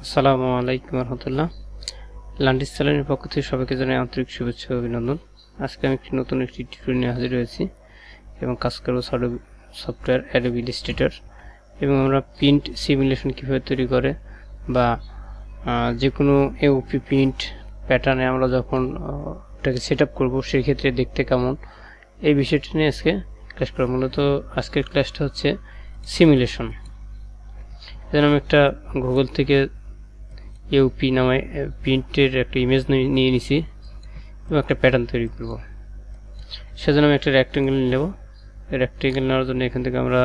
আসসালামু আলাইকুম রহমতুল্লাহ। লান্ডিস চ্যানেলের পক্ষ থেকে সবাইকে জানাই আন্তরিক শুভেচ্ছা ও অভিনন্দন। আজকে আমি নতুন একটি টিউটোরিয়াল নিয়ে হাজির হয়েছি এবং কাজ করব সফটওয়্যার অ্যাডোবি ইলাস্ট্রেটর এবং আমরা প্রিন্ট সিমুলেশন কীভাবে তৈরি করে বা যে কোনো এওপি প্রিন্ট প্যাটার্নে আমরা যখন ওটাকে সেট আপ করবো সেই ক্ষেত্রে দেখতে কেমন, এই বিষয়টি নিয়ে আজকে ক্লাস করব। মূলত আজকের ক্লাসটা হচ্ছে সিমুলেশন। এজন্য আমি একটা গুগল থেকে ইউপি নামে প্রিন্টের একটা ইমেজ নিয়ে নিছি এবং একটা প্যাটার্ন তৈরি করব। সেজন্য আমি একটা রেক্ট্যাঙ্গেল নেব। রেক্ট্যাঙ্গেল নেওয়ার জন্য এখান থেকে আমরা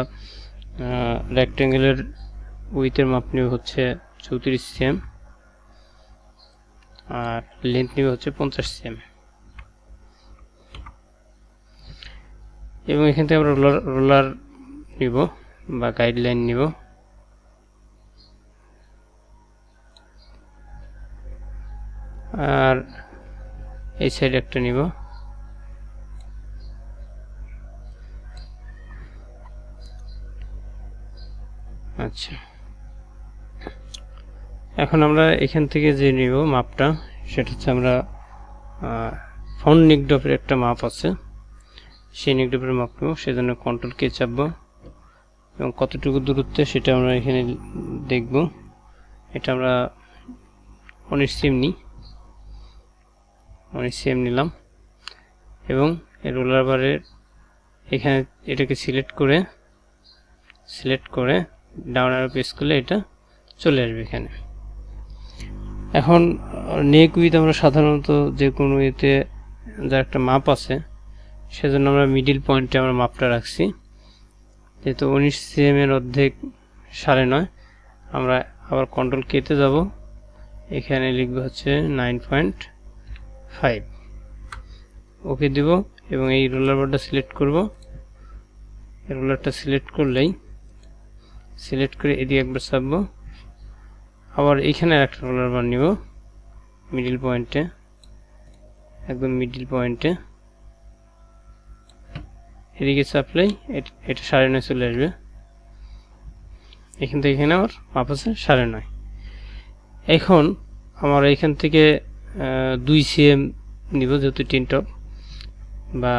রেক্ট্যাঙ্গেলের উইথের মাপ নেব হচ্ছে 34 cm আর লেন্থ নেব হচ্ছে 50 cm এবং এখান থেকে আমরা রোলার নিব বা গাইডলাইন নিব। আর এই সাইড একটা নিব। আচ্ছা, এখন আমরা এখান থেকে যে নিব মাপটা সেটা হচ্ছে আমরা ফ্রন্ট নিকডপের একটা মাপ আছে, সেই নিকডপের মাপ নেব। সেজন্য কন্ট্রোল কে চাপবো এবং কতটুকু দূরত্বে সেটা আমরা এখানে দেখব। এটা আমরা 19 cm নিই, 19 cm নিলাম এবং রোলার বারের এখানে এটাকে সিলেক্ট করে ডাউন অ্যারো প্রেস করলে এটা চলে আসবে এখানে। এখন নেক উইথ আমরা সাধারণত যে কোনো এতে যার একটা মাপ আছে, সেজন্য আমরা মিডিল পয়েন্টে আমরা মাপটা রাখছি। যেহেতু 19 cm এর অর্ধেক 9.5, আমরা আবার কন্ট্রোল কেতে যাব, এখানে লিখব হচ্ছে 9.5, ওকে দিব এবং এই রোলার বারটা সিলেক্ট করব। রোলারটা সিলেক্ট করলেই সিলেক্ট করে এদিকে একবার চাপবো, আবার এইখানে একটা রোলার বার নিব মিডিল পয়েন্টে, একদম মিডিল পয়েন্টে এদিকে চাপলেই এটা 9.5 চলে আসবে। এখান থেকে এখানে আমার মাপ আছে 9.5। এখন আমার এখান থেকে 2 cm নিব, যেহেতু টিন টপ বা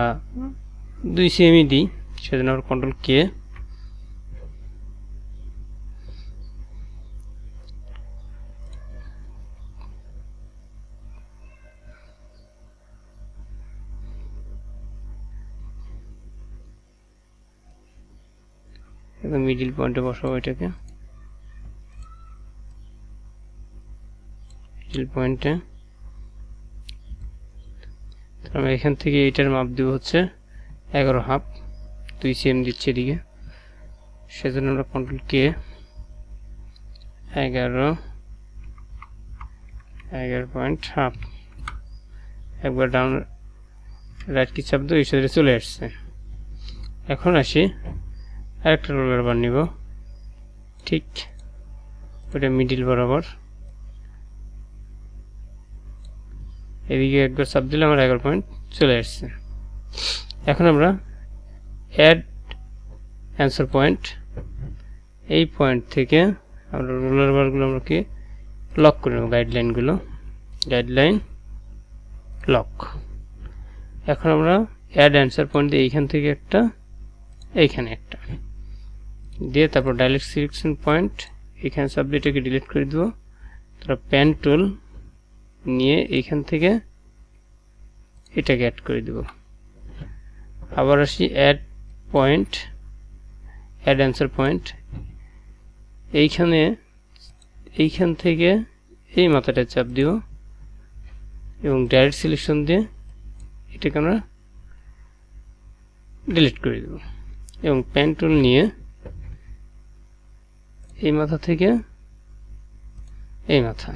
2 cm দিই, সেজন্য আমরা কন্ট্রোল কে একদম মিডিল পয়েন্টে বসাবো এটাকে, মিডিল পয়েন্টে। আমরা এখান থেকে এটার মাপ দিব হচ্ছে 11.5, 2 cm দিচ্ছি এদিকে, সেজন্য আমরা কন্ট্রোল কে 11.5 একবার ডাউন রাইট কি চাপ দিয়ে এই সাইডে চলে আসছে। এখন আসি আরেকটা রোলার বার নিব, ঠিক ওটা মিডিল বরাবর, এদিকে একবার চাপ দিলে আমার 11 পয়েন্ট চলে আসছে। এখন আমরা অ্যাড অ্যান্সার পয়েন্ট, এই পয়েন্ট থেকে আমরা রোলার বারগুলো আমরা কি লক করে নেব, গাইডলাইন লক। এখন আমরা অ্যাড অ্যান্সার পয়েন্ট দিয়ে এইখান থেকে একটা, এইখানে একটা দিয়ে তারপর ডাইরেক্ট সিলেকশন পয়েন্ট এখানে চাপ দিয়ে এটাকে ডিলিট করে দেবো। তারপর পেন টুল নিয়ে এইখান থেকে এটাকে অ্যাড করে দেব। আবার আসি অ্যাড অ্যান্সার পয়েন্ট, এইখান থেকে এই মাথাটা চাপ দিব এবং ডাইরেক্ট সিলেকশন দিয়ে এটাকে আমরা ডিলিট করে দেব এবং পেন টুল নিয়ে এই মাথা থেকে এই মাথা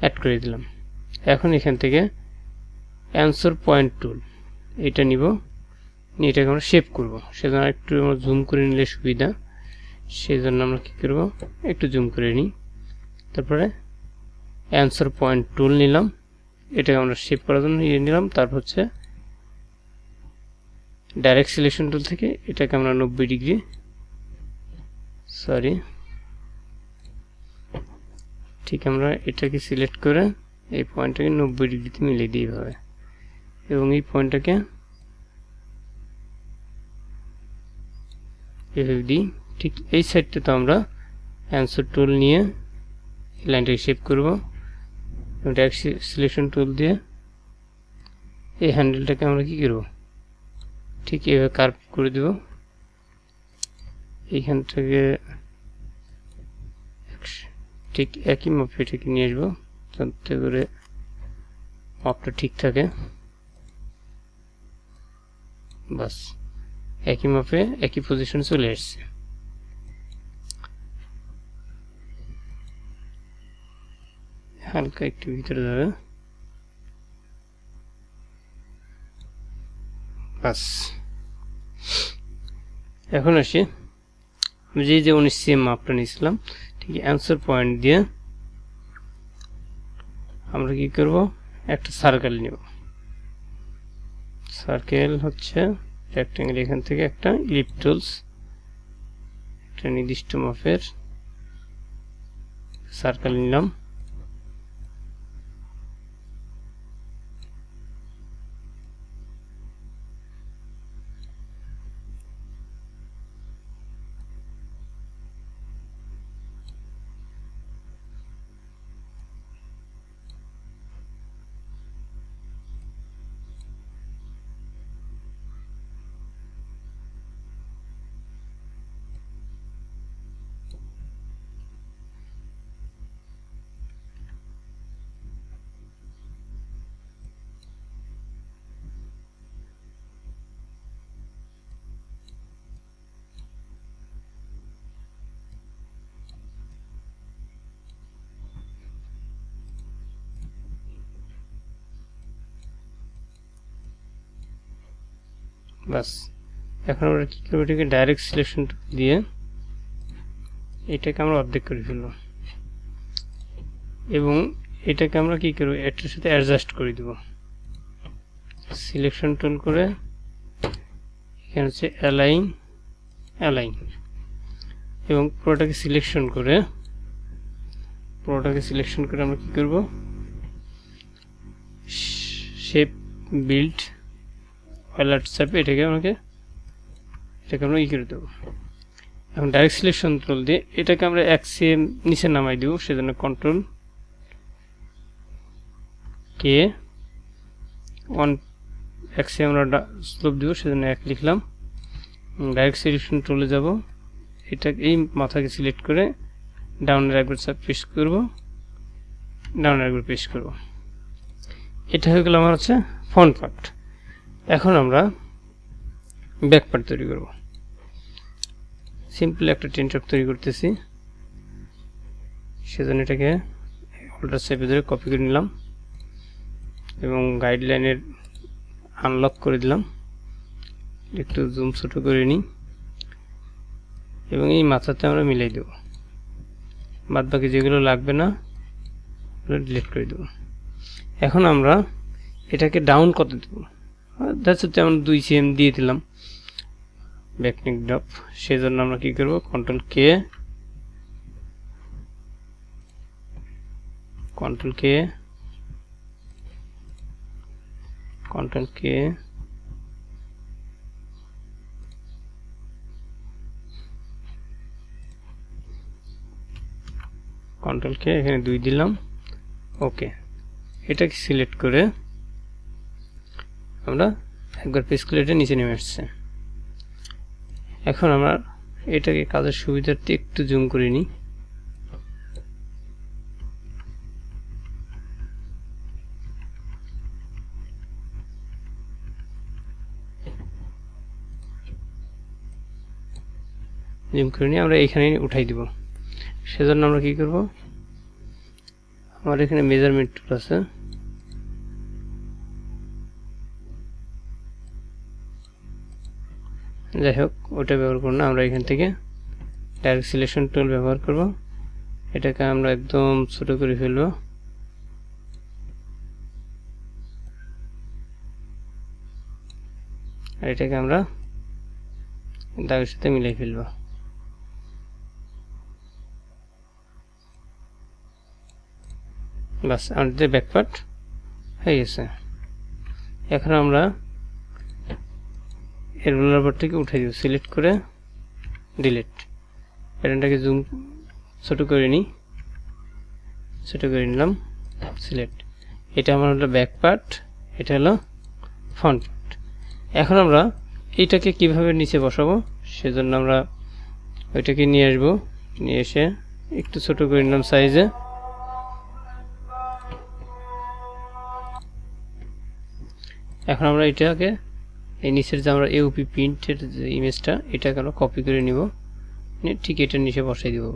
অ্যাড করে দিলাম। এখন এখান থেকে অ্যান্সার পয়েন্ট টুল এটা নিব, নিয়ে এটাকে আমরা শেপ করব। সেজন্য একটু আমরা জুম করে নিলে সুবিধা, সেজন্য আমরা কী করব, একটু জুম করে নিই। তারপরে অ্যান্সার পয়েন্ট টুল নিলাম, এটাকে আমরা শেপ করার জন্য নিলাম। তারপর হচ্ছে ডাইরেক্ট সিলেকশন টুল থেকে এটাকে আমরা 90 ডিগ্রি ঠিক আমরা এটাকে সিলেক্ট করে এই পয়েন্টটাকে 90 ডিগ্রিতে মিলিয়ে দিই এইভাবে, এবং এই পয়েন্টটাকে এভাবে দিই। ঠিক এই সাইডটা তো আমরা অ্যান্সার টুল নিয়ে লাইনটাকে শেপ করব, এবং ডাইরেক্ট সিলেকশন টুল দিয়ে এই হ্যান্ডেলটাকে আমরা কি করব, ঠিক এভাবে কার্ভ করে দেব। এইখান থেকে ঠিক একই মাপে এটাকে নিয়ে আসবো যাতে করে মাপটা ঠিক থাকে। বাস, একই মাপে একই পজিশন চলে আসছে। হালকা একটু ভিতরে যাবে, বাস। এখন আসি, যে 19 cm মাপটা নিয়েছিলাম, ঠিক অ্যান্সার পয়েন্ট দিয়ে আমরা কি করব, একটা সার্কেল নিব। সার্কেল হচ্ছে রেক্ট্যাঙ্গেল, এখান থেকে একটা ইলিপ্টুলস, একটা নির্দিষ্ট মাপের সার্কেল নিলাম। বাস, এখন আমরা কি করবো, এটাকে ডাইরেক্ট সিলেকশন দিয়ে এটাকে আমরা অর্ধেক করে ফেলবো, এবং এটাকে আমরা কি করবো, এটার সাথে অ্যাডজাস্ট করে দেব। সিলেকশন টুল করে এখানে হচ্ছে অ্যালাইন, এবং পুরোটাকে সিলেকশন করে আমরা কি করব, শেপ বিল্ড হাইলাইট চাপে এটাকে আমরা ই করে দেবো। এখন ডাইরেক্ট সিলেকশন টুল দিয়ে এটাকে আমরা 1 cm নিচে নামাই দেব, সেজন্য কন্ট্রোল কে 1 cm আমরা স্লোপ দেব, সেজন্য 1 লিখলাম। ডাইরেক্ট সিলেকশন টুলে যাব, এটা এই মাথাকে সিলেক্ট করে ডাউনের একবার চাপ প্রেস করব, এটা হয়ে গেল আমার হচ্ছে ফ্রন্ট পার্ট। এখন আমরা ব্যাক পার্ট তৈরি করব। সিম্পল একটা টেনটক তৈরি করতেছি, সেজন্য এটাকে অল্টার চেপে ধরে কপি করে নিলাম এবং গাইডলাইনের আনলক করে দিলাম, একটু জুম ছোট করে নিই, এবং এই মাথাতে আমরা মিলাই দেব। বাদ বাকি যেগুলো লাগবে না ডিলিট করে দেব। এখন আমরা এটাকে ডাউন কত দেব, যেমন 2 cm দিয়ে দিলাম ব্যাকনিক ড্রপ। সেজন্য আমরা কি করব, কন্ট্রোল কে এখানে 2 দিলাম। ওকে, এটাকে সিলেক্ট করে আমরা একবার প্রেস করে এটা নিচে নেমে আসছে। এখন আমরা এটাকে কাজের সুবিধার্থে একটু জুম করে নিই। আমরা এখানে উঠাই দিব। সেজন্য আমরা কি করব, আমার এখানে মেজারমেন্ট টুল আছে, যাই হোক ওটা ব্যবহার করব না, আমরা এখান থেকে ডাইরেক্ট সিলেকশন টুল ব্যবহার করব। এটাকে আমরা একদম ছোট করে ফেলব, আর এটাকে আমরা দাগের সাথে মিলাই ফেলব। বাস আমাদের ব্যাক পার্ট হয়ে গেছে। এখন আমরা এর রোলার বার থেকে উঠে দিব, সিলেক্ট করে ডিলিট। প্যাটার্নটাকে জুম ছোট করে নিই, ছোট করে নিলাম, সিলেক্ট। এটা আমার হলো ব্যাক পার্ট, এটা হলো ফ্রন্ট পার্ট। এখন আমরা এইটাকে কিভাবে নিচে বসাবো সেজন্য আমরা ওইটাকে নিয়ে আসবো, নিয়ে এসে একটু ছোট করে নিলাম সাইজে। এখন আমরা এটাকে এই নিচের যে আমরা ইউপি প্রিন্টের যে ইমেজটা, এটাকে আমরা কপি করে নিব, ঠিক এটার নিচে বসাই দিব।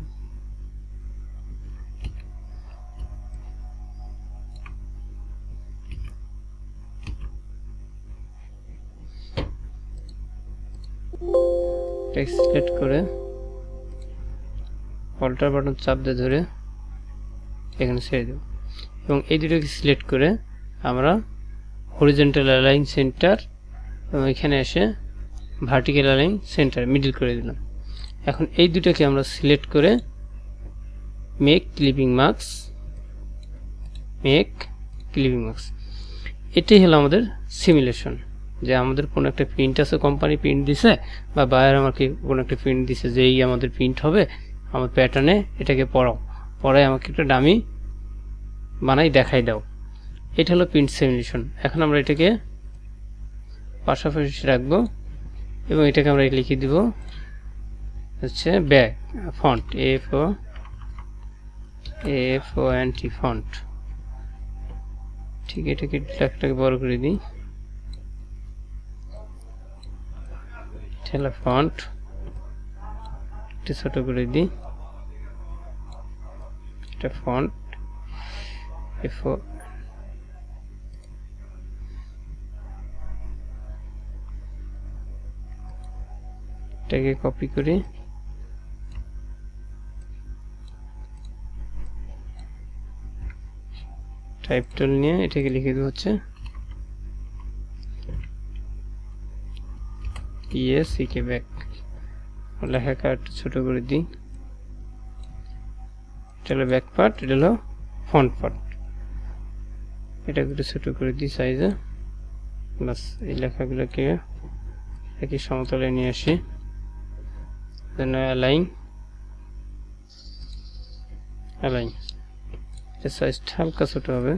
টেক্সট সিলেক্ট করে অল্টার বাটন চাপ দিয়ে ধরে এখানে ছেড়ে দেব এবং এই দুটোকে সিলেক্ট করে আমরা হরিজন্টাল অ্যালাইন সেন্টার এবং এখানে এসে ভার্টিক্যাল অ্যালাইন সেন্টার মিডল করে দিলাম। এখন এই দুটোকে আমরা সিলেক্ট করে make clipping marks, make clipping marks, এটাই হলো আমাদের সিমুলেশন। যে আমাদের কোনো একটা প্রিন্ট আছে, কোম্পানি প্রিন্ট দিছে বা বায়ার আমাকে কোনো একটা প্রিন্ট দিছে যে এই আমাদের প্রিন্ট হবে আমার প্যাটার্নে, এটাকে পড়াই আমাকে একটা ডামি বানাই দেখাই দাও। এটা হলো প্রিন্ট সিমুলেশন। এখন আমরা এটাকে পাশাপাশি রাখবো এবং এটাকে আমরা লিখে দিব হচ্ছে ব্যাক ফন্ট, FONT ফন্ট। ঠিক, এটাকে লেখাটাকে বড় করে দিই, এটা ফন্ট, এটা ছোট করে দিই, এটা ফন্ট এটাকে কপি করি, টাইপ টুল নিয়ে এটাকে লিখে দেবো হচ্ছে PSEK ব্যাক। লেখাটা একটু ছোট করে দিই, এটা হলো ব্যাক পার্ট, এটা হলো ফ্রন্ট পার্ট, এটাকে একটু ছোট করে দিই সাইজে। বাস এই লেখাগুলোকে একই সমতলে নিয়ে আসি, দেন অ্যালাইন, এটা সাইজটা হালকা ছোট হবে।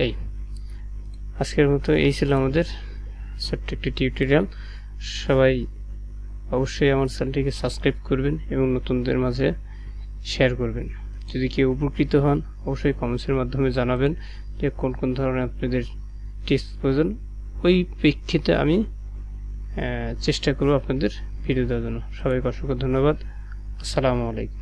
এই আজকের মতো এই ছিল আমাদের ছোট্ট একটি টিউটোরিয়াল। সবাই অবশ্যই আমার চ্যানেলটিকে সাবস্ক্রাইব করবেন এবং নতুনদের মাঝে শেয়ার করবেন। যদি কেউ উপকৃত হন অবশ্যই কমেন্টসের মাধ্যমে জানাবেন যে কোন কোন ধরনের আপনাদের টিপস প্রয়োজন। ওই প্রেক্ষিতে আমি চেষ্টা করব আপনাদের ভিডিও দেওয়ার জন্য। সবাইকে অসংখ্য ধন্যবাদ। আসসালামু আলাইকুম।